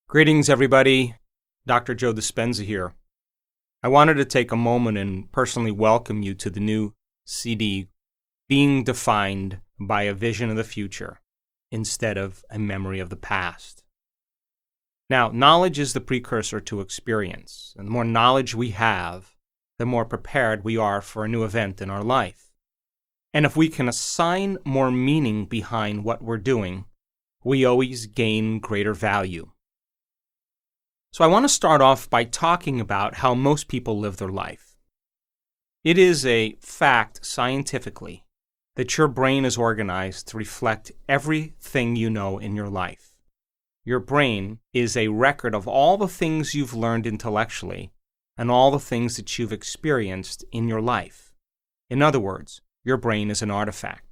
Greetings, everybody. Dr. Joe Dispenza here. I wanted to take a moment and personally welcome you to the new CD, Being Defined by a Vision of the Future instead of a memory of the past. Now, knowledge is the precursor to experience, and the more knowledge we have, the more prepared we are for a new event in our life. And if we can assign more meaning behind what we're doing, we always gain greater value. So I want to start off by talking about how most people live their life. It is a fact scientifically that your brain is organized to reflect everything you know in your life. Your brain is a record of all the things you've learned intellectually and all the things that you've experienced in your life. In other words, your brain is an artifact.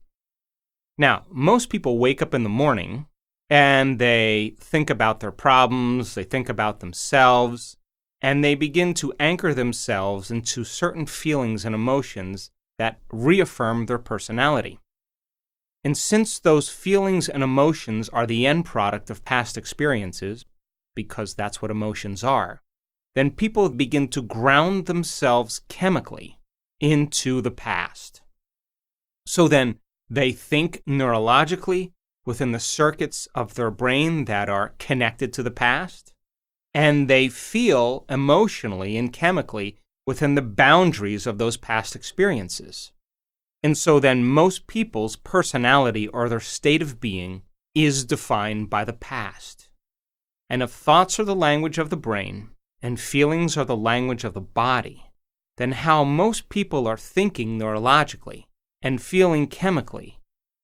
Now, most people wake up in the morning and they think about their problems, they think about themselves, and they begin to anchor themselves into certain feelings and emotions that reaffirm their personality. And since those feelings and emotions are the end product of past experiences, because that's what emotions are, then people begin to ground themselves chemically into the past. So then they think neurologically within the circuits of their brain that are connected to the past, and they feel emotionally and chemically within the boundaries of those past experiences. And so then most people's personality or their state of being is defined by the past. And if thoughts are the language of the brain and feelings are the language of the body, then how most people are thinking neurologically and feeling chemically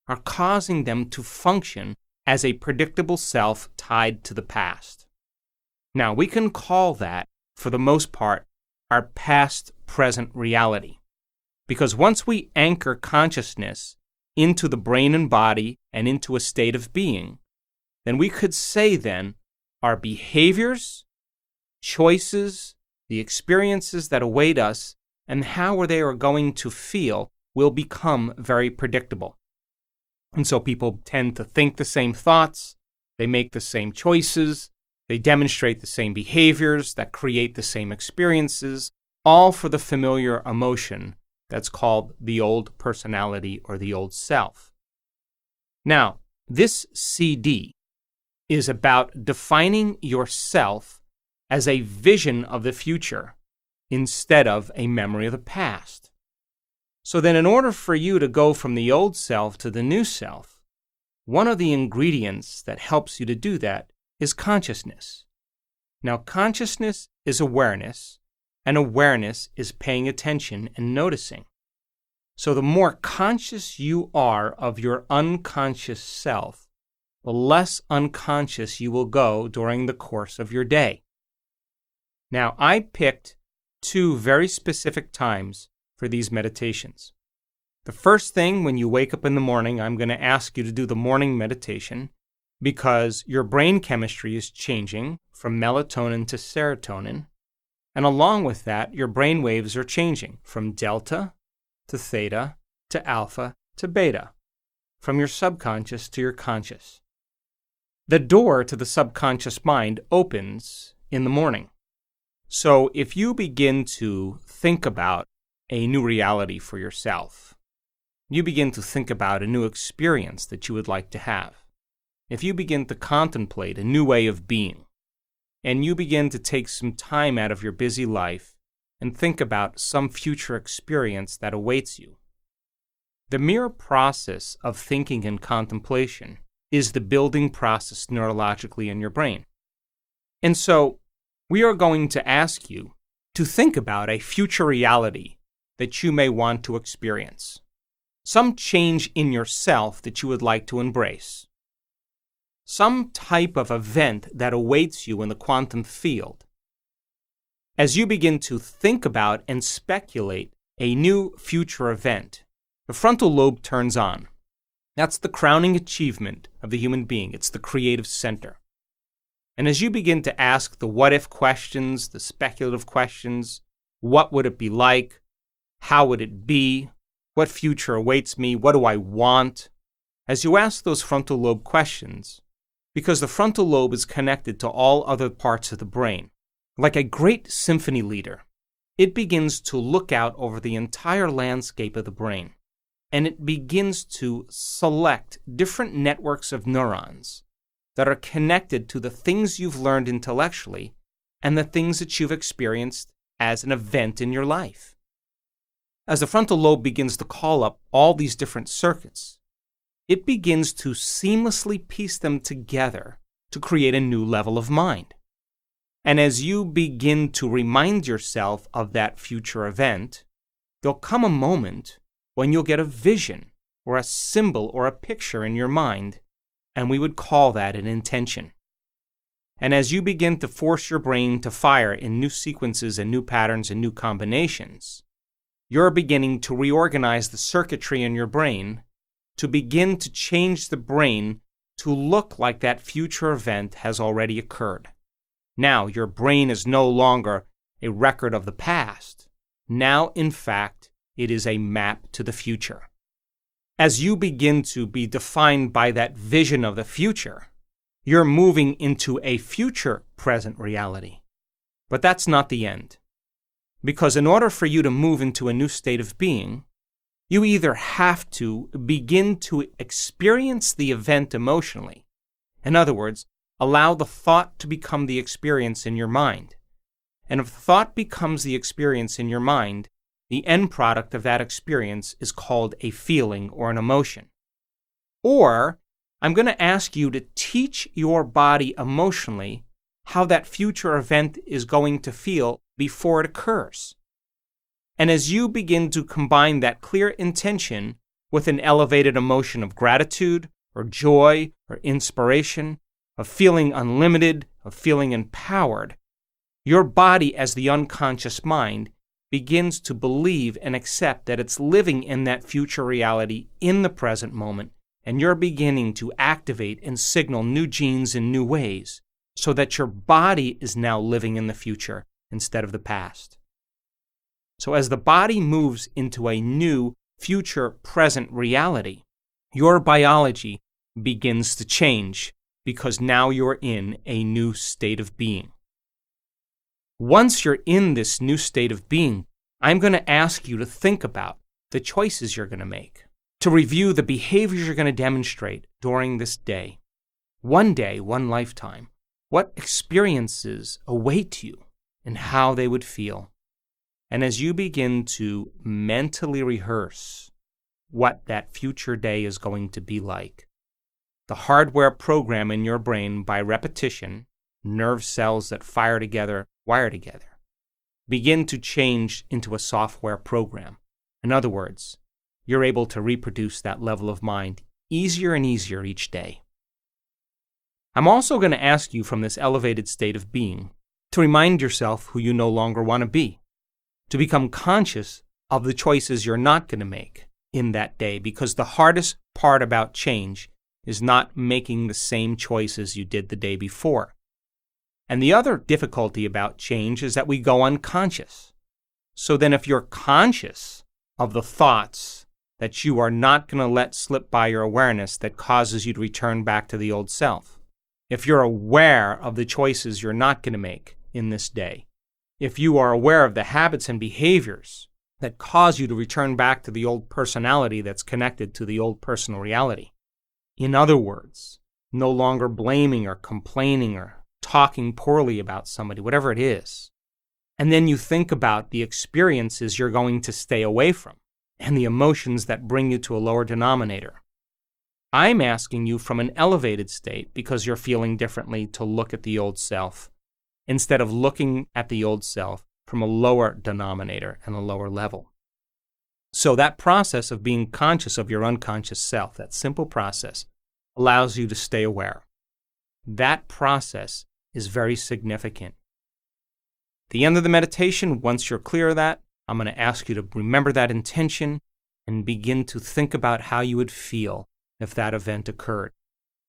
are causing them to function as a predictable self tied to the past. Now, we can call that, for the most part, our past-present reality. Because once we anchor consciousness into the brain and body and into a state of being, then we could say then our behaviors, choices, the experiences that await us, and how they are going to feel will become very predictable. And so people tend to think the same thoughts, they make the same choices, they demonstrate the same behaviors that create the same experiences, all for the familiar emotion that's called the old personality or the old self. Now, this CD is about defining yourself as a vision of the future instead of a memory of the past. So then in order for you to go from the old self to the new self, one of the ingredients that helps you to do that is consciousness. Now, consciousness is awareness, and awareness is paying attention and noticing. So the more conscious you are of your unconscious self, the less unconscious you will go during the course of your day. Now, I picked two very specific times for these meditations. The first thing when you wake up in the morning, I'm going to ask you to do the morning meditation because your brain chemistry is changing from melatonin to serotonin. And along with that, your brain waves are changing from delta to theta to alpha to beta, from your subconscious to your conscious. The door to the subconscious mind opens in the morning. So if you begin to think about a new reality for yourself, you begin to think about a new experience that you would like to have, if you begin to contemplate a new way of being, and you begin to take some time out of your busy life and think about some future experience that awaits you, the mere process of thinking and contemplation is the building process neurologically in your brain. And so we are going to ask you to think about a future reality that you may want to experience, some change in yourself that you would like to embrace, some type of event that awaits you in the quantum field. As you begin to think about and speculate a new future event, the frontal lobe turns on. That's the crowning achievement of the human being. It's the creative center. And as you begin to ask the what-if questions, the speculative questions, what would it be like? How would it be? What future awaits me? What do I want? As you ask those frontal lobe questions, because the frontal lobe is connected to all other parts of the brain. Like a great symphony leader, it begins to look out over the entire landscape of the brain, and it begins to select different networks of neurons that are connected to the things you've learned intellectually and the things that you've experienced as an event in your life. As the frontal lobe begins to call up all these different circuits, it begins to seamlessly piece them together to create a new level of mind. And as you begin to remind yourself of that future event, there'll come a moment when you'll get a vision or a symbol or a picture in your mind, and we would call that an intention. And as you begin to force your brain to fire in new sequences and new patterns and new combinations, you're beginning to reorganize the circuitry in your brain to begin to change the brain to look like that future event has already occurred. Now, your brain is no longer a record of the past. Now, in fact, it is a map to the future. As you begin to be defined by that vision of the future, you're moving into a future present reality. But that's not the end. Because in order for you to move into a new state of being, you either have to begin to experience the event emotionally. In other words, allow the thought to become the experience in your mind. And if thought becomes the experience in your mind, the end product of that experience is called a feeling or an emotion. Or, I'm going to ask you to teach your body emotionally how that future event is going to feel before it occurs. And as you begin to combine that clear intention with an elevated emotion of gratitude or joy or inspiration, of feeling unlimited, of feeling empowered, your body as the unconscious mind begins to believe and accept that it's living in that future reality in the present moment, and you're beginning to activate and signal new genes in new ways so that your body is now living in the future instead of the past. So as the body moves into a new future present reality, your biology begins to change because now you're in a new state of being. Once you're in this new state of being, I'm going to ask you to think about the choices you're going to make, to review the behaviors you're going to demonstrate during this day. One day, one lifetime. What experiences await you and how they would feel. And as you begin to mentally rehearse what that future day is going to be like, the hardware program in your brain by repetition, nerve cells that fire together, wire together, begin to change into a software program. In other words, you're able to reproduce that level of mind easier and easier each day. I'm also going to ask you from this elevated state of being to remind yourself who you no longer want to be, to become conscious of the choices you're not going to make in that day, because the hardest part about change is not making the same choices you did the day before. And the other difficulty about change is that we go unconscious. So then if you're conscious of the thoughts that you are not going to let slip by your awareness that causes you to return back to the old self, if you're aware of the choices you're not going to make in this day, if you are aware of the habits and behaviors that cause you to return back to the old personality that's connected to the old personal reality, in other words, no longer blaming or complaining or talking poorly about somebody, whatever it is, and then you think about the experiences you're going to stay away from and the emotions that bring you to a lower denominator, I'm asking you from an elevated state, because you're feeling differently, to look at the old self instead of looking at the old self from a lower denominator and a lower level. So that process of being conscious of your unconscious self, that simple process, allows you to stay aware. That process is very significant. At the end of the meditation, once you're clear of that, I'm going to ask you to remember that intention and begin to think about how you would feel if that event occurred.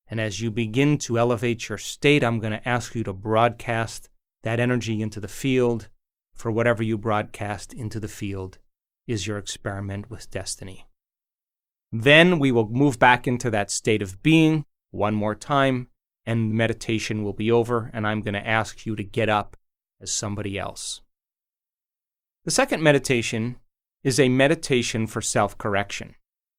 And as you begin to elevate your state, I'm going to ask you to broadcast that energy into the field, for whatever you broadcast into the field is your experiment with destiny. Then we will move back into that state of being one more time, and meditation will be over, and I'm going to ask you to get up as somebody else. The second meditation is a meditation for self-correction.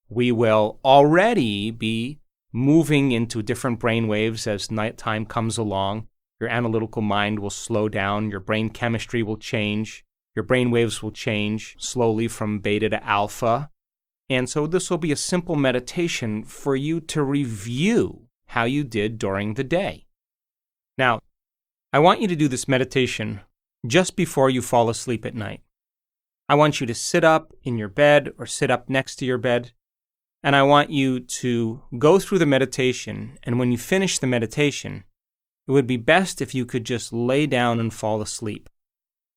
We will already be moving into different brain waves as nighttime comes along. Your analytical mind will slow down, your brain chemistry will change, your brain waves will change slowly from beta to alpha. And so this will be a simple meditation for you to review how you did during the day. Now, I want you to do this meditation just before you fall asleep at night. I want you to sit up in your bed or sit up next to your bed, and I want you to go through the meditation, and when you finish the meditation, it would be best if you could just lay down and fall asleep.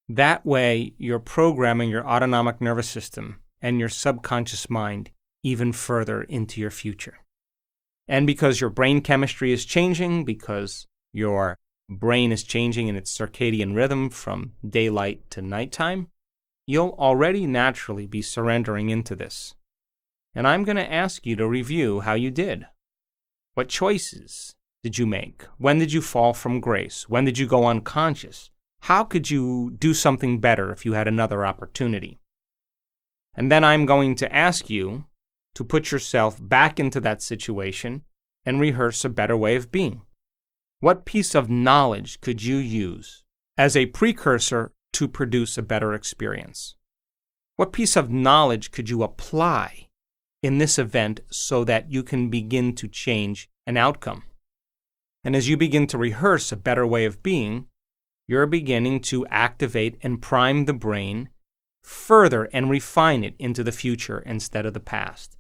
That way, you're programming your autonomic nervous system and your subconscious mind even further into your future. And because your brain chemistry is changing, because your brain is changing in its circadian rhythm from daylight to nighttime, you'll already naturally be surrendering into this. And I'm going to ask you to review how you did. What choices did you make? When did you fall from grace? When did you go unconscious? How could you do something better if you had another opportunity? And then I'm going to ask you to put yourself back into that situation and rehearse a better way of being. What piece of knowledge could you use as a precursor to produce a better experience? What piece of knowledge could you apply in this event so that you can begin to change an outcome? And as you begin to rehearse a better way of being, you're beginning to activate and prime the brain further and refine it into the future instead of the past.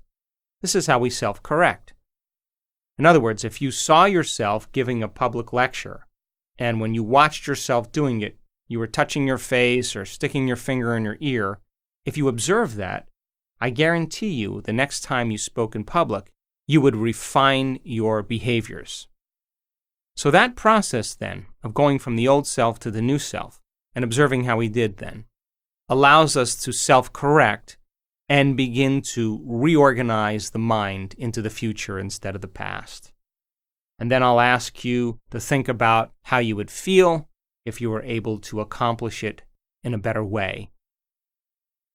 This is how we self-correct. In other words, if you saw yourself giving a public lecture, and when you watched yourself doing it, you were touching your face or sticking your finger in your ear, if you observe that, I guarantee you the next time you spoke in public, you would refine your behaviors. So that process then of going from the old self to the new self and observing how we did then allows us to self-correct and begin to reorganize the mind into the future instead of the past. And then I'll ask you to think about how you would feel if you were able to accomplish it in a better way.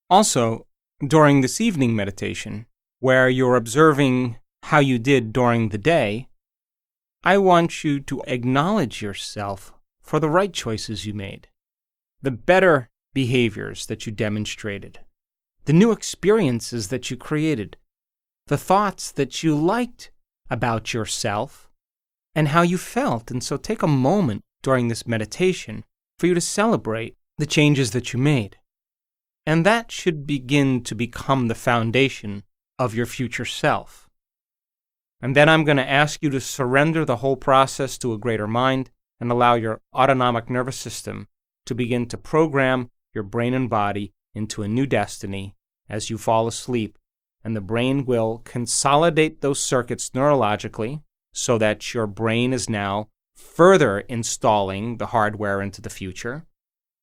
Also, during this evening meditation, where you're observing how you did during the day, I want you to acknowledge yourself for the right choices you made, the better behaviors that you demonstrated, the new experiences that you created, the thoughts that you liked about yourself, and how you felt. And so take a moment during this meditation for you to celebrate the changes that you made. And that should begin to become the foundation of your future self. And then I'm going to ask you to surrender the whole process to a greater mind and allow your autonomic nervous system to begin to program your brain and body into a new destiny as you fall asleep. And the brain will consolidate those circuits neurologically so that your brain is now further installing the hardware into the future.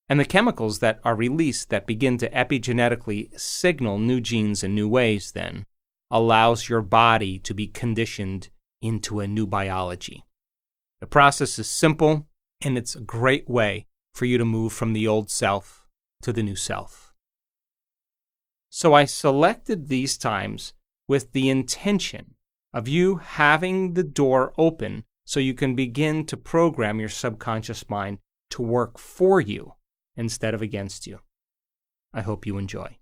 And the chemicals that are released that begin to epigenetically signal new genes in new ways then allows your body to be conditioned into a new biology. The process is simple, and it's a great way for you to move from the old self to the new self. So I selected these times with the intention of you having the door open so you can begin to program your subconscious mind to work for you instead of against you. I hope you enjoy.